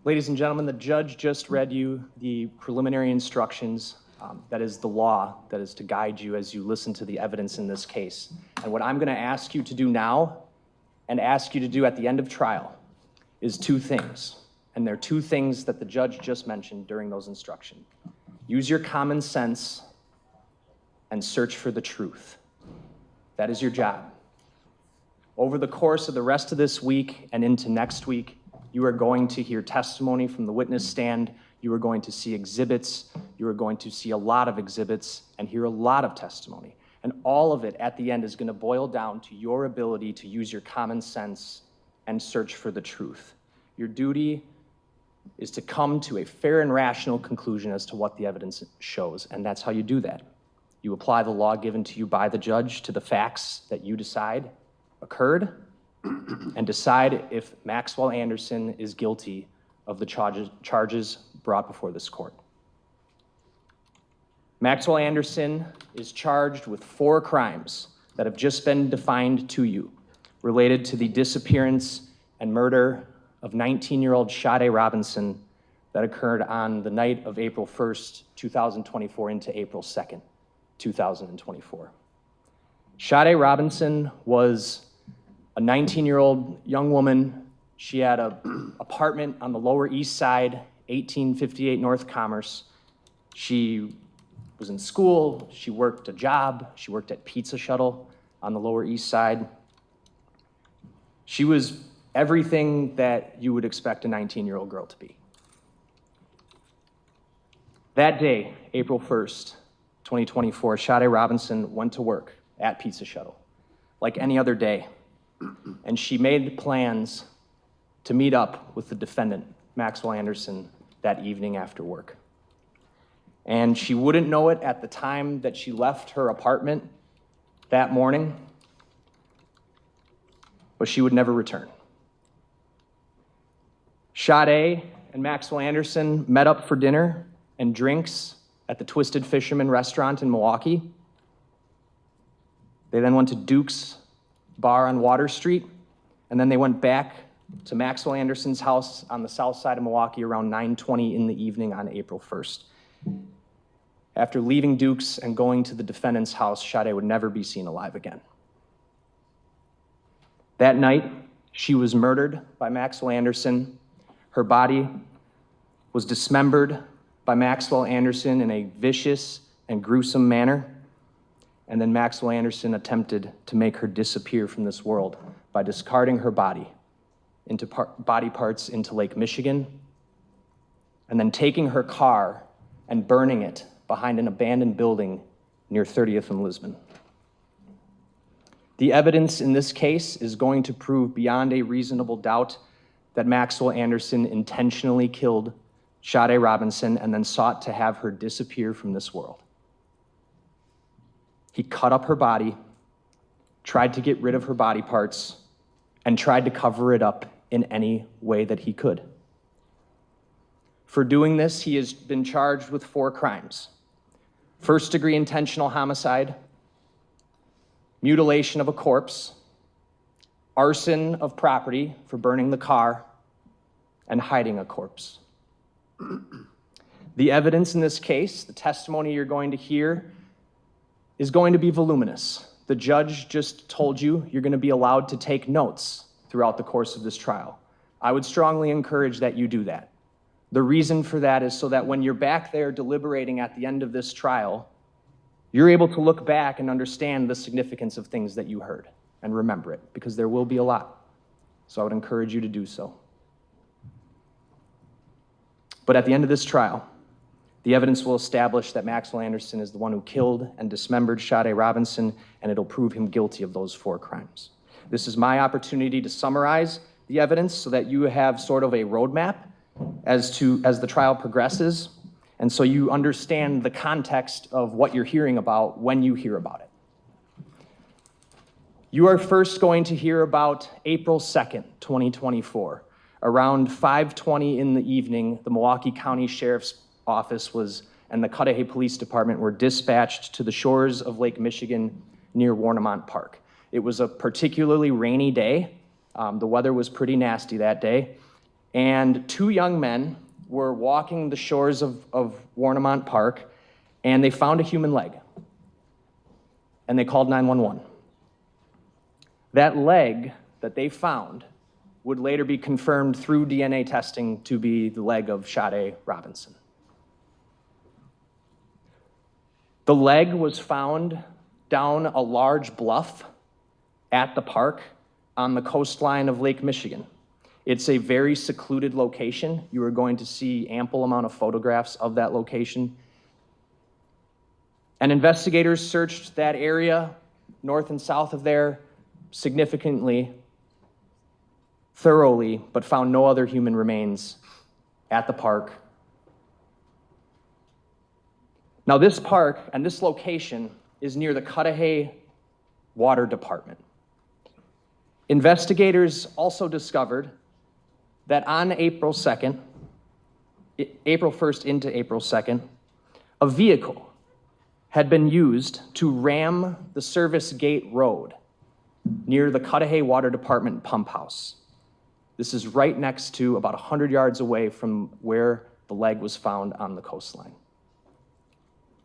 Ladies and gentlemen, the judge just read you the preliminary instructions. That is the law that is to guide you as you listen to the evidence in this case. And what I'm going to ask you to do now and ask you to do at the end of trial is two things. And they're two things that the judge just mentioned during those instructions. Use your common sense and search for the truth. That is your job. Over the course of the rest of this week and into next week, you are going to hear testimony from the witness stand. You are going to see exhibits. You are going to see a lot of exhibits and hear a lot of testimony. And all of it at the end is going to boil down to your ability to use your common sense and search for the truth. Your duty is to come to a fair and rational conclusion as to what the evidence shows, and that's how you do that. You apply the law given to you by the judge to the facts that you decide occurred, and decide if Maxwell Anderson is guilty of the charges brought before this court. Maxwell Anderson is charged with 4 crimes that have just been defined to you, related to the disappearance and murder of 19-year-old Sade Robinson that occurred on the night of April 1st, 2024 into April 2nd, 2024. Sade Robinson was a 19-year-old young woman. She had an apartment on the Lower East Side, 1858 North Commerce. She was in school, she worked a job, she worked at Pizza Shuttle on the Lower East Side. She was everything that you would expect a 19-year-old girl to be. That day, April 1st, 2024, Sade Robinson went to work at Pizza Shuttle, like any other day, and she made plans to meet up with the defendant, Maxwell Anderson, that evening after work. And she wouldn't know it at the time that she left her apartment that morning, but she would never return. Sade and Maxwell Anderson met up for dinner and drinks at the Twisted Fisherman restaurant in Milwaukee. They then went to Duke's Bar on Water Street, and then they went back to Maxwell Anderson's house on the south side of Milwaukee around 9:20 in the evening on April 1st. After leaving Duke's and going to the defendant's house, Sade would never be seen alive again. That night, she was murdered by Maxwell Anderson. Her body was dismembered by Maxwell Anderson in a vicious and gruesome manner. And then Maxwell Anderson attempted to make her disappear from this world by discarding her body into body parts into Lake Michigan, and then taking her car and burning it behind an abandoned building near 30th and Lisbon. The evidence in this case is going to prove beyond a reasonable doubt that Maxwell Anderson intentionally killed Sade Robinson and then sought to have her disappear from this world. He cut up her body, tried to get rid of her body parts, and tried to cover it up in any way that he could. For doing this, he has been charged with 4 crimes: first-degree intentional homicide, mutilation of a corpse, arson of property for burning the car, and hiding a corpse. The evidence in this case, the testimony you're going to hear, is going to be voluminous. The judge just told you you're going to be allowed to take notes throughout the course of this trial. I would strongly encourage that you do that. The reason for that is so that when you're back there deliberating at the end of this trial, you're able to look back and understand the significance of things that you heard and remember it, because there will be a lot. So I would encourage you to do so. But at the end of this trial, the evidence will establish that Maxwell Anderson is the one who killed and dismembered Sade Robinson, and it'll prove him guilty of those 4 crimes. This is my opportunity to summarize the evidence so that you have sort of a roadmap as the trial progresses, and so you understand the context of what you're hearing about when you hear about it. You are first going to hear about April 2nd, 2024. Around 5:20 in the evening, the Milwaukee County Sheriff's Office and the Cudahy Police Department were dispatched to the shores of Lake Michigan near Warnemont Park. It was a particularly rainy day. The weather was pretty nasty that day, and two young men were walking the shores of Warnemont Park, and they found a human leg, and they called 911. That leg that they found would later be confirmed through DNA testing to be the leg of Sade Robinson. The leg was found down a large bluff at the park on the coastline of Lake Michigan. It's a very secluded location. You are going to see ample amount of photographs of that location. And investigators searched that area north and south of there significantly, thoroughly, but found no other human remains at the park. Now, this park and this location is near the Cudahy Water Department. Investigators also discovered that on April 2nd, April 1st into April 2nd, a vehicle had been used to ram the Service Gate Road near the Cudahy Water Department pump house. This is right next to, about 100 yards away from where the leg was found on the coastline.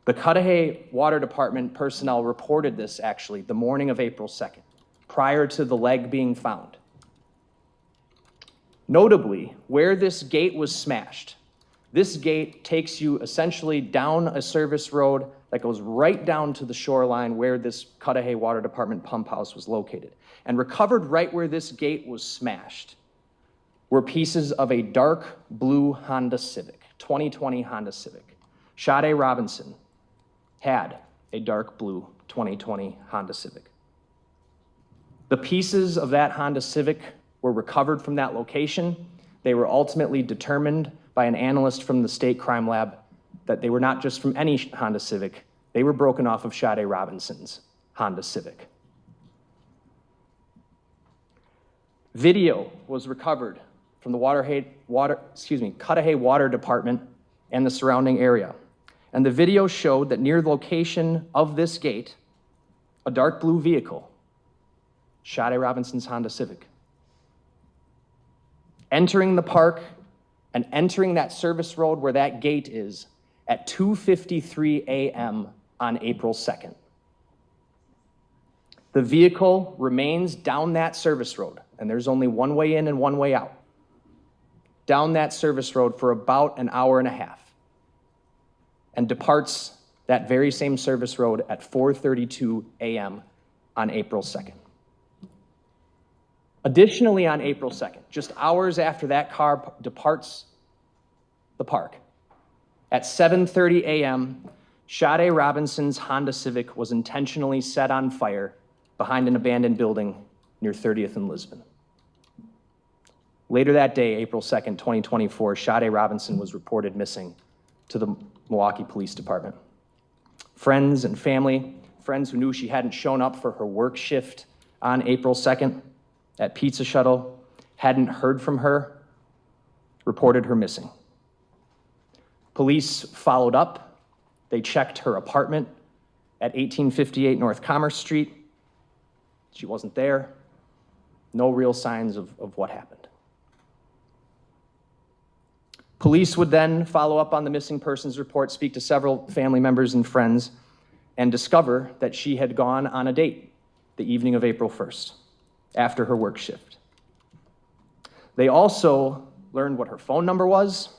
The Cudahy Water Department personnel reported this actually the morning of April 2nd, prior to the leg being found. Notably, where this gate was smashed, this gate takes you essentially down a service road that goes right down to the shoreline where this Cudahy Water Department pump house was located. And recovered right where this gate was smashed were pieces of a dark blue Honda Civic, 2020 Honda Civic. Sade Robinson had a dark blue 2020 Honda Civic. The pieces of that Honda Civic were recovered from that location. They were ultimately determined by an analyst from the State Crime Lab that they were not just from any Honda Civic, they were broken off of Sade Robinson's Honda Civic. Video was recovered from the Cudahy Water Department and the surrounding area. And the video showed that near the location of this gate, a dark blue vehicle, Sade Robinson's Honda Civic, entering the park and entering that service road where that gate is at 2:53 a.m. on April 2nd. The vehicle remains down that service road, and there's only one way in and one way out, down that service road for about an hour and a half, and departs that very same service road at 4:32 a.m. on April 2nd. Additionally, on April 2nd, just hours after that car departs the park, at 7:30 a.m., Sade Robinson's Honda Civic was intentionally set on fire behind an abandoned building near 30th and Lisbon. Later that day, April 2nd, 2024, Sade Robinson was reported missing to the Milwaukee Police Department. Friends and family, friends who knew she hadn't shown up for her work shift on April 2nd at Pizza Shuttle, hadn't heard from her, reported her missing. Police followed up. They checked her apartment at 1858 North Commerce Street. She wasn't there. No real signs of what happened. Police would then follow up on the missing persons report, speak to several family members and friends, and discover that she had gone on a date the evening of April 1st, after her work shift. They also learned what her phone number was,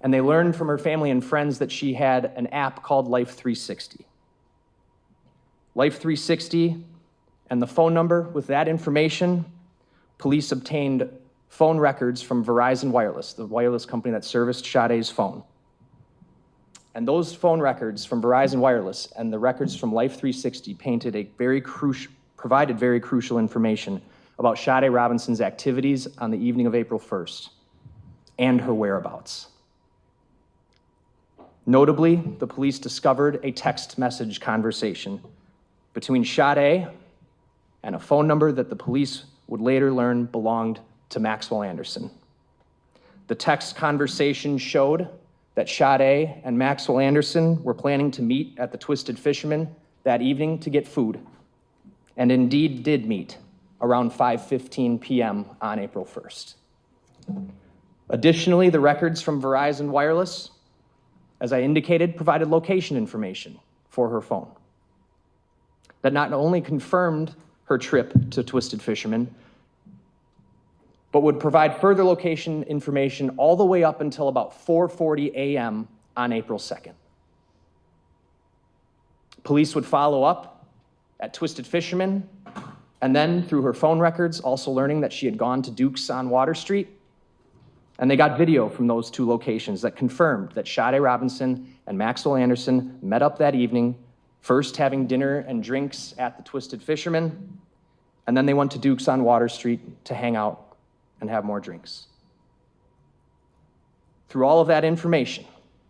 and they learned from her family and friends that she had an app called Life 360. Life 360 and the phone number, with that information, police obtained phone records from Verizon Wireless, the wireless company that serviced Sade's phone. And those phone records from Verizon Wireless and the records from Life 360 provided very crucial information about Sade Robinson's activities on the evening of April 1st and her whereabouts. Notably, the police discovered a text message conversation between Sade and a phone number that the police would later learn belonged to Maxwell Anderson. The text conversation showed that Sade and Maxwell Anderson were planning to meet at the Twisted Fisherman that evening to get food, and indeed did meet around 5:15 p.m. on April 1st. Additionally, the records from Verizon Wireless, as I indicated, provided location information for her phone that not only confirmed her trip to Twisted Fisherman, but would provide further location information all the way up until about 4:40 a.m. on April 2nd. Police would follow up at Twisted Fisherman, and then through her phone records, also learning that she had gone to Duke's on Water Street, and they got video from those two locations that confirmed that Sade Robinson and Maxwell Anderson met up that evening, first having dinner and drinks at the Twisted Fisherman, and then they went to Duke's on Water Street to hang out and have more drinks. Through all of that information,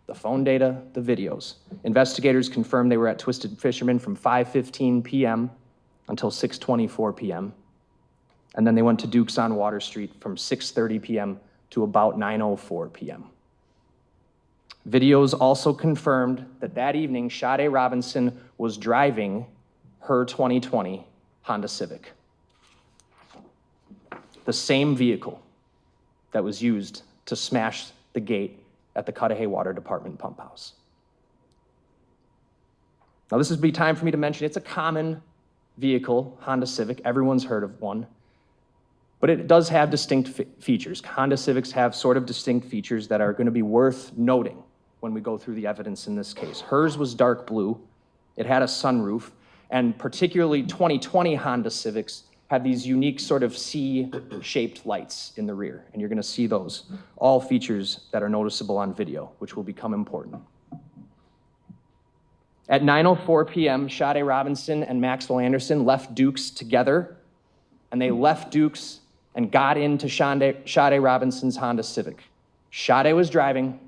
the phone data, the videos, investigators confirmed they were at Twisted Fisherman from 5:15 p.m. until 6:24 p.m. And then they went to Duke's on Water Street from 6:30 p.m. to about 9:04 p.m. Videos also confirmed that that evening, Sade Robinson was driving her 2020 Honda Civic, the same vehicle that was used to smash the gate at the Cudahy Water Department pump house. Now, this would be time for me to mention it's a common vehicle, Honda Civic. Everyone's heard of one, but it does have distinct features. Honda Civics have sort of distinct features that are going to be worth noting when we go through the evidence in this case. Hers was dark blue, it had a sunroof, and particularly 2020 Honda Civics have these unique sort of C-shaped lights in the rear, and you're going to see those, all features that are noticeable on video, which will become important. At 9:04 p.m., Sade Robinson and Maxwell Anderson left Duke's together, and they left Duke's and got into Sade Robinson's Honda Civic. Sade was driving,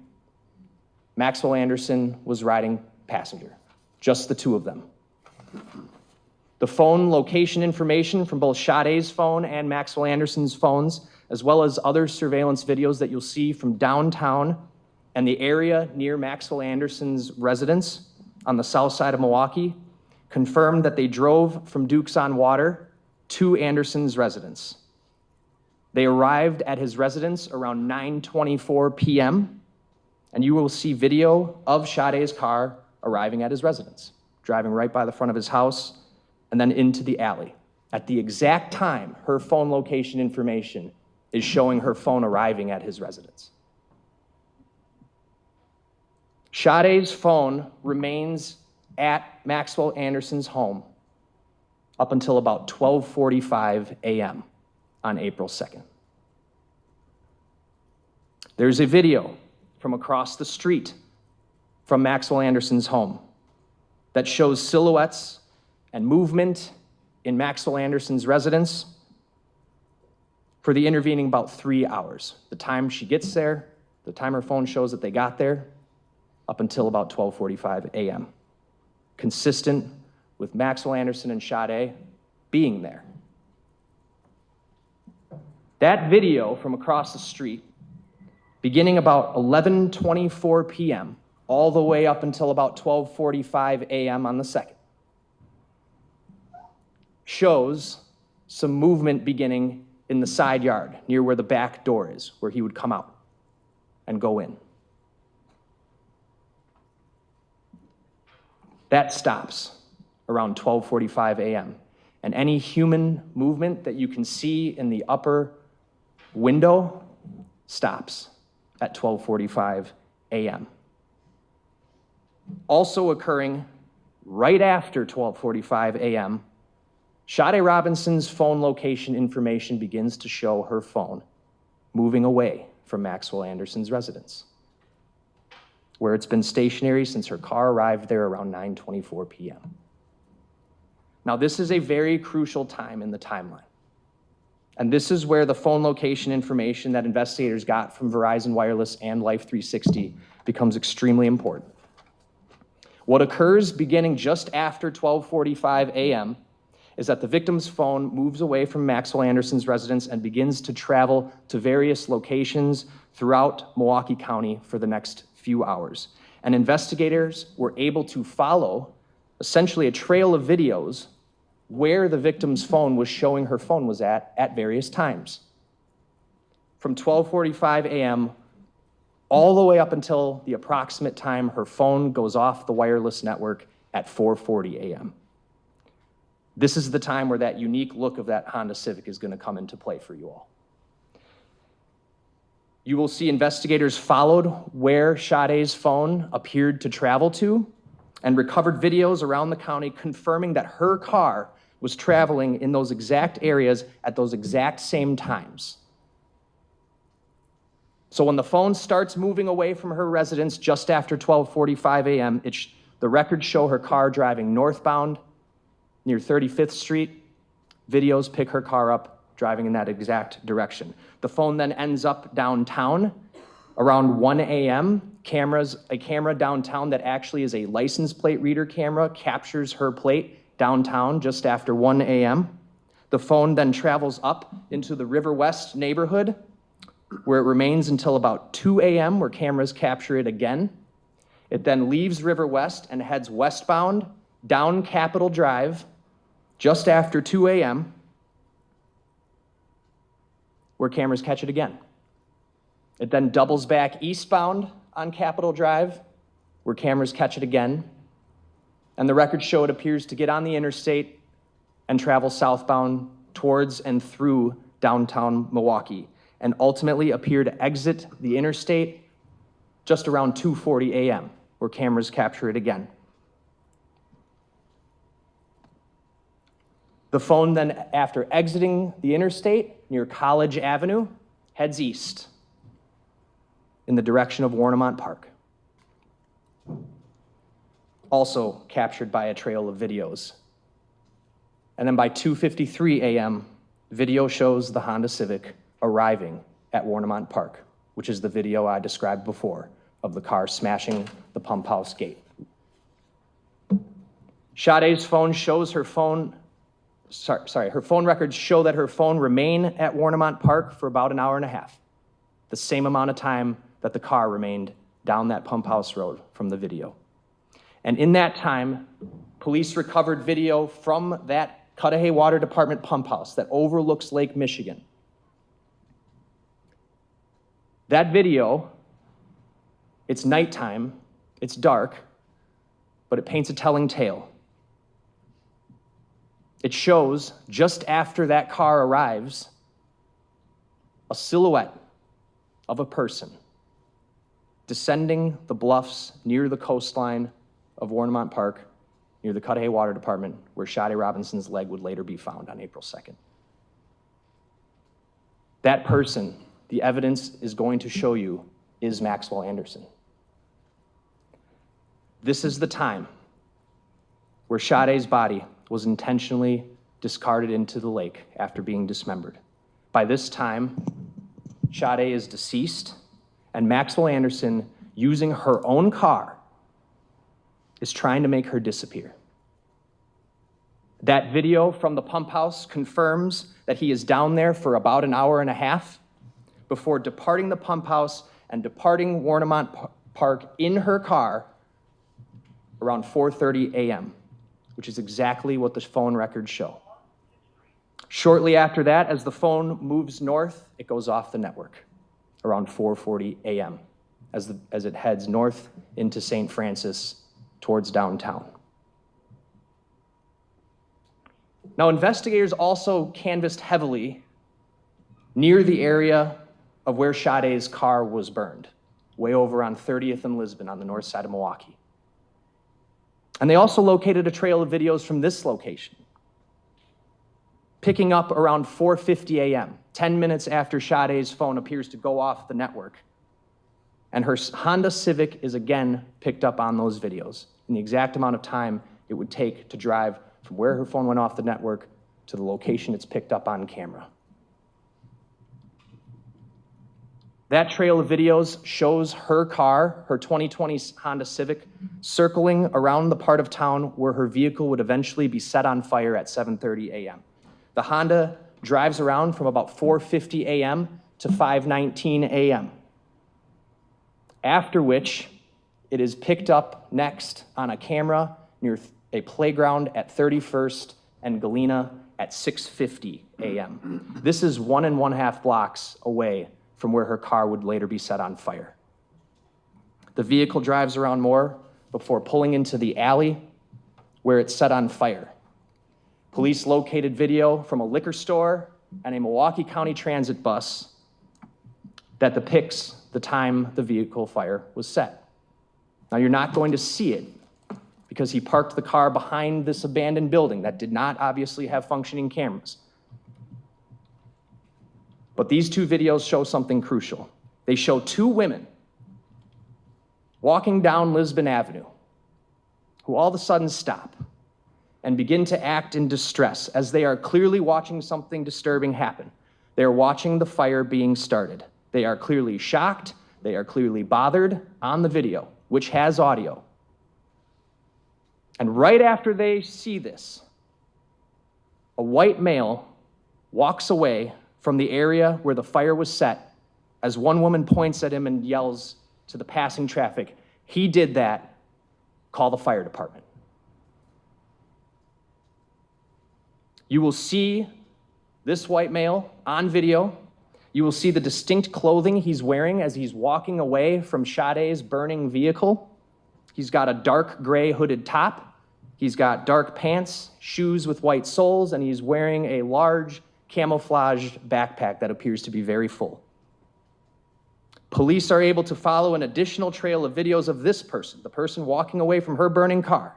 Maxwell Anderson was riding passenger, just the two of them. The phone location information from both Sade's phone and Maxwell Anderson's phones, as well as other surveillance videos that you'll see from downtown and the area near Maxwell Anderson's residence on the south side of Milwaukee, confirmed that they drove from Duke's on Water to Anderson's residence. They arrived at his residence around 9:24 p.m., and you will see video of Sade's car arriving at his residence, driving right by the front of his house, and then into the alley. At the exact time, her phone location information is showing her phone arriving at his residence. Sade's phone remains at Maxwell Anderson's home up until about 12:45 a.m. on April 2nd. There's a video from across the street from Maxwell Anderson's home that shows silhouettes and movement in Maxwell Anderson's residence for the intervening about 3 hours. The time she gets there, the time her phone shows that they got there, up until about 12:45 a.m. Consistent with Maxwell Anderson and Sade being there. That video from across the street, beginning about 11:24 p.m., all the way up until about 12:45 a.m. on the 2nd, shows some movement beginning in the side yard near where the back door is, where he would come out and go in. That stops around 12:45 a.m. And any human movement that you can see in the upper window stops at 12:45 a.m. Also occurring right after 12:45 a.m., Sade Robinson's phone location information begins to show her phone moving away from Maxwell Anderson's residence, where it's been stationary since her car arrived there around 9:24 p.m. Now, this is a very crucial time in the timeline. And this is where the phone location information that investigators got from Verizon Wireless and Life 360 becomes extremely important. What occurs beginning just after 12:45 a.m. is that the victim's phone moves away from Maxwell Anderson's residence and begins to travel to various locations throughout Milwaukee County for the next few hours. And investigators were able to follow essentially a trail of videos where the victim's phone was showing her phone was at various times. From 12:45 a.m. all the way up until the approximate time her phone goes off the wireless network at 4:40 a.m. This is the time where that unique look of that Honda Civic is going to come into play for you all. You will see investigators followed where Sade's phone appeared to travel to and recovered videos around the county confirming that her car was traveling in those exact areas at those exact same times. So when the phone starts moving away from her residence just after 12:45 a.m., the records show her car driving northbound near 35th Street. Videos pick her car up driving in that exact direction. The phone then ends up downtown around 1 a.m. A camera downtown that actually is a license plate reader camera captures her plate downtown just after 1 a.m. The phone then travels up into the River West neighborhood where it remains until about 2 a.m. where cameras capture it again. It then leaves River West and heads westbound down Capitol Drive just after 2 a.m. where cameras catch it again. It then doubles back eastbound on Capitol Drive where cameras catch it again. And the records show it appears to get on the interstate and travel southbound towards and through downtown Milwaukee, and ultimately appear to exit the interstate just around 2:40 a.m., where cameras capture it again. The phone then, after exiting the interstate near College Avenue, heads east in the direction of Warnemont Park. Also captured by a trail of videos. And then by 2:53 a.m., video shows the Honda Civic arriving at Warnemont Park, which is the video I described before of the car smashing the pump house gate. Sade's phone shows her phone records show that her phone remained at Warnemont Park for about an hour and a half, the same amount of time that the car remained down that pump house road from the video. And in that time, police recovered video from that Cudahy Water Department pump house that overlooks Lake Michigan. That video, it's nighttime, it's dark, but it paints a telling tale. It shows, just after that car arrives, a silhouette of a person descending the bluffs near the coastline of Warnemont Park, near the Cudahy Water Department, where Sade Robinson's leg would later be found on April 2nd. That person, the evidence is going to show you, is Maxwell Anderson. This is the time where Sade's body was intentionally discarded into the lake after being dismembered. By this time, Sade is deceased, and Maxwell Anderson, using her own car, is trying to make her disappear. That video from the pump house confirms that he is down there for about an hour and a half before departing the pump house and departing Warnemont Park in her car around 4:30 a.m., which is exactly what the phone records show. Shortly after that, as the phone moves north, it goes off the network around 4:40 a.m. as it heads north into St. Francis towards downtown. Now, investigators also canvassed heavily near the area of where Sade's car was burned, way over on 30th and Lisbon on the north side of Milwaukee. And they also located a trail of videos from this location, picking up around 4:50 a.m., 10 minutes after Sade's phone appears to go off the network. And her Honda Civic is again picked up on those videos in the exact amount of time it would take to drive from where her phone went off the network to the location it's picked up on camera. That trail of videos shows her car, her 2020 Honda Civic, circling around the part of town where her vehicle would eventually be set on fire at 7:30 a.m. The Honda drives around from about 4:50 a.m. to 5:19 a.m., after which it is picked up next on a camera near a playground at 31st and Galena at 6:50 a.m. This is 1.5 blocks away from where her car would later be set on fire. The vehicle drives around more before pulling into the alley where it's set on fire. Police located video from a liquor store and a Milwaukee County Transit bus that depicts the time the vehicle fire was set. Now, you're not going to see it because he parked the car behind this abandoned building that did not obviously have functioning cameras. But these two videos show something crucial. They show two women walking down Lisbon Avenue who all of a sudden stop and begin to act in distress as they are clearly watching something disturbing happen. They are watching the fire being started. They are clearly shocked. They are clearly bothered on the video, which has audio. And right after they see this, a white male walks away from the area where the fire was set as one woman points at him and yells to the passing traffic, "He did that, call the fire department." You will see this white male on video. You will see the distinct clothing he's wearing as he's walking away from Sade's burning vehicle. He's got a dark gray hooded top. He's got dark pants, shoes with white soles, and he's wearing a large camouflaged backpack that appears to be very full. Police are able to follow an additional trail of videos of this person, the person walking away from her burning car.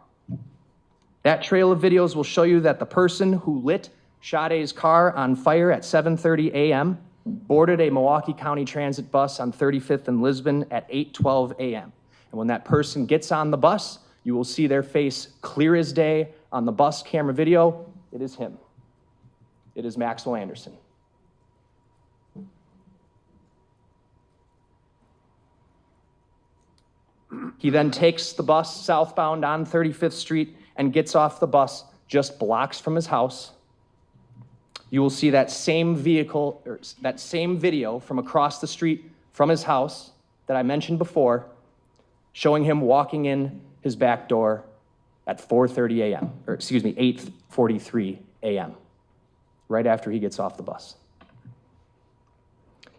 That trail of videos will show you that the person who lit Sade's car on fire at 7:30 a.m. boarded a Milwaukee County Transit bus on 35th and Lisbon at 8:12 a.m. And when that person gets on the bus, you will see their face clear as day on the bus camera video. It is him. It is Maxwell Anderson. He then takes the bus southbound on 35th Street and gets off the bus just blocks from his house. You will see that same vehicle, or that same video from across the street from his house that I mentioned before, showing him walking in his back door at 4:30 a.m., or excuse me, 8:43 a.m., right after he gets off the bus.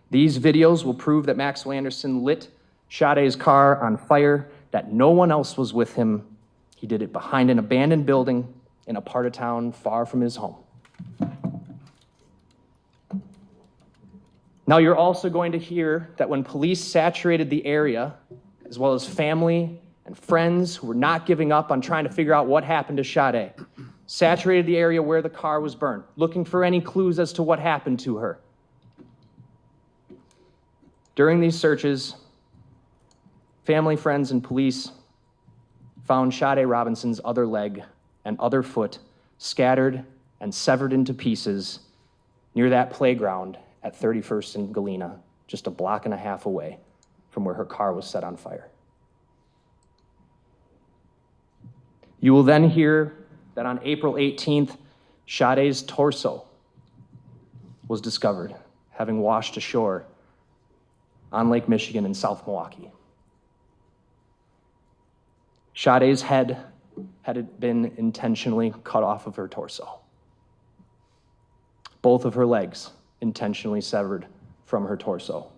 These videos will prove that Maxwell Anderson lit Sade's car on fire, that no one else was with him. He did it behind an abandoned building in a part of town far from his home. Now, you're also going to hear that when police saturated the area, as well as family and friends who were not giving up on trying to figure out what happened to Sade, saturated the area where the car was burned, looking for any clues as to what happened to her. During these searches, family, friends, and police found Sade Robinson's other leg and other foot scattered and severed into pieces near that playground at 31st and Galena, just a block and a half away from where her car was set on fire. You will then hear that on April 18th, Sade's torso was discovered, having washed ashore on Lake Michigan in South Milwaukee. Sade's head had been intentionally cut off of her torso. Both of her legs intentionally severed from her torso.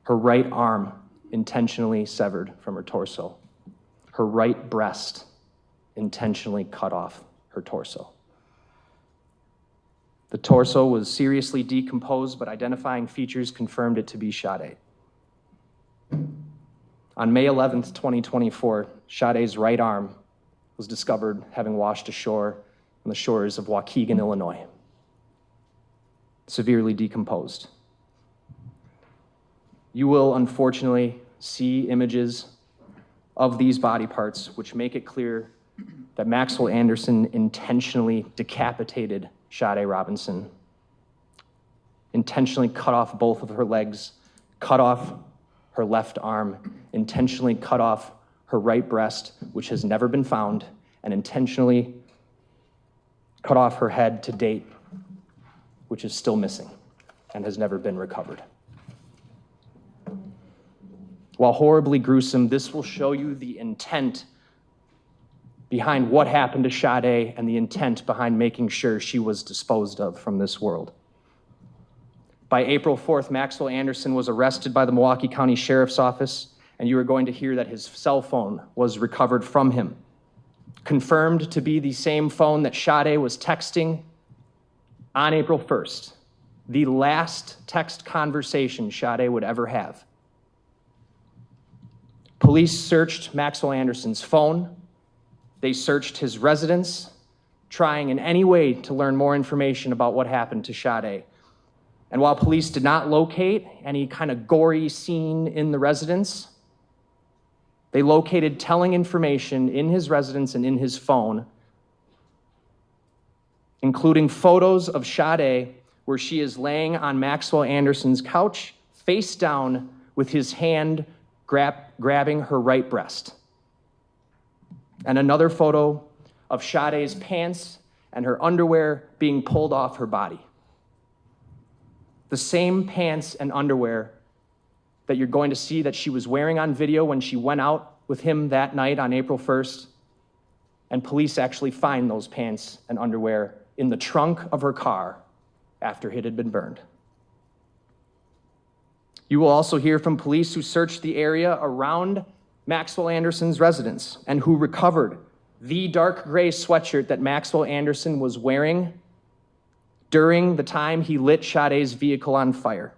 Her right arm intentionally severed from her torso. Her right breast intentionally cut off her torso. The torso was seriously decomposed, but identifying features confirmed it to be Sade. On May 11th, 2024, Sade's right arm was discovered having washed ashore on the shores of Waukegan, Illinois, severely decomposed. You will unfortunately see images of these body parts which make it clear that Maxwell Anderson intentionally decapitated Sade Robinson, intentionally cut off both of her legs, cut off her left arm, intentionally cut off her right breast, which has never been found, and intentionally cut off her head to date, which is still missing and has never been recovered. While horribly gruesome, this will show you the intent behind what happened to Sade and the intent behind making sure she was disposed of from this world. By April 4th, Maxwell Anderson was arrested by the Milwaukee County Sheriff's Office, and you are going to hear that his cell phone was recovered from him, confirmed to be the same phone that Sade was texting on April 1st, the last text conversation Sade would ever have. Police searched Maxwell Anderson's phone. They searched his residence, trying in any way to learn more information about what happened to Sade. And while police did not locate any kind of gory scene in the residence, they located telling information in his residence and in his phone, including photos of Sade where she is laying on Maxwell Anderson's couch, face down, with his hand grabbing her right breast. And another photo of Sade's pants and her underwear being pulled off her body. The same pants and underwear that you're going to see that she was wearing on video when she went out with him that night on April 1st. And police actually find those pants and underwear in the trunk of her car after it had been burned. You will also hear from police who searched the area around Maxwell Anderson's residence and who recovered the dark gray sweatshirt that Maxwell Anderson was wearing during the time he lit Sade's vehicle on fire.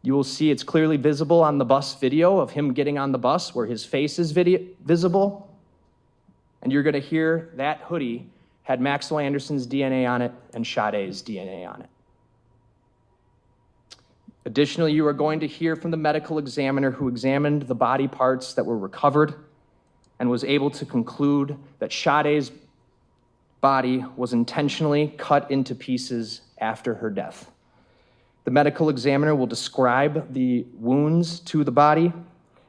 You will see it's clearly visible on the bus video of him getting on the bus where his face is visible. And you're going to hear that hoodie had Maxwell Anderson's DNA on it and Sade's DNA on it. Additionally, you are going to hear from the medical examiner who examined the body parts that were recovered and was able to conclude that Sade's body was intentionally cut into pieces after her death. The medical examiner will describe the wounds to the body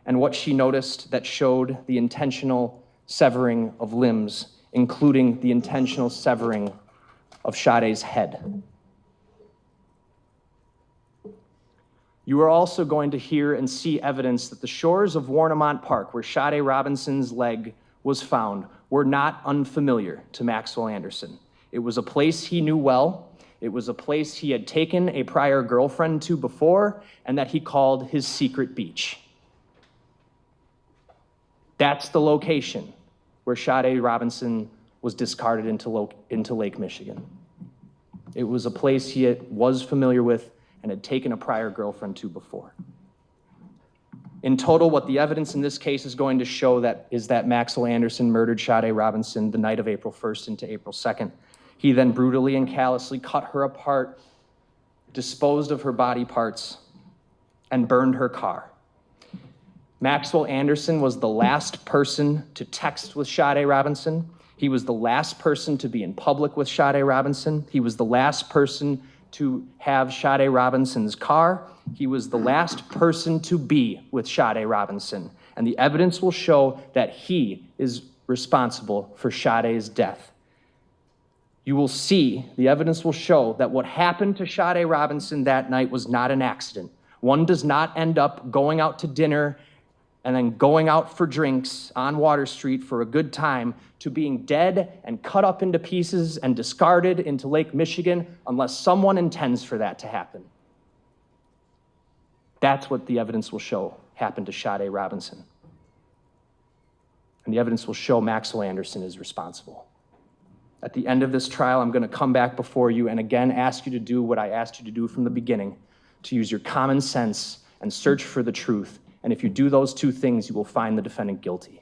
and what she noticed that showed the intentional severing of limbs, including the intentional severing of Sade's head. You are also going to hear and see evidence that the shores of Warnemont Park, where Sade Robinson's leg was found, were not unfamiliar to Maxwell Anderson. It was a place he knew well. It was a place he had taken a prior girlfriend to before, and that he called his secret beach. That's the location where Sade Robinson was discarded into Lake Michigan. It was a place he was familiar with and had taken a prior girlfriend to before. In total, what the evidence in this case is going to show is that Maxwell Anderson murdered Sade Robinson the night of April 1st into April 2nd. He then brutally and callously cut her apart, disposed of her body parts, and burned her car. Maxwell Anderson was the last person to text with Sade Robinson. He was the last person to be in public with Sade Robinson. He was the last person to have Sade Robinson's car. He was the last person to be with Sade Robinson. And the evidence will show that he is responsible for Sade's death. You will see, the evidence will show that what happened to Sade Robinson that night was not an accident. One does not end up going out to dinner and then going out for drinks on Water Street for a good time to being dead and cut up into pieces and discarded into Lake Michigan unless someone intends for that to happen. That's what the evidence will show happened to Sade Robinson. And the evidence will show Maxwell Anderson is responsible. At the end of this trial, I'm going to come back before you and again ask you to do what I asked you to do from the beginning, to use your common sense and search for the truth. And if you do those two things, you will find the defendant guilty.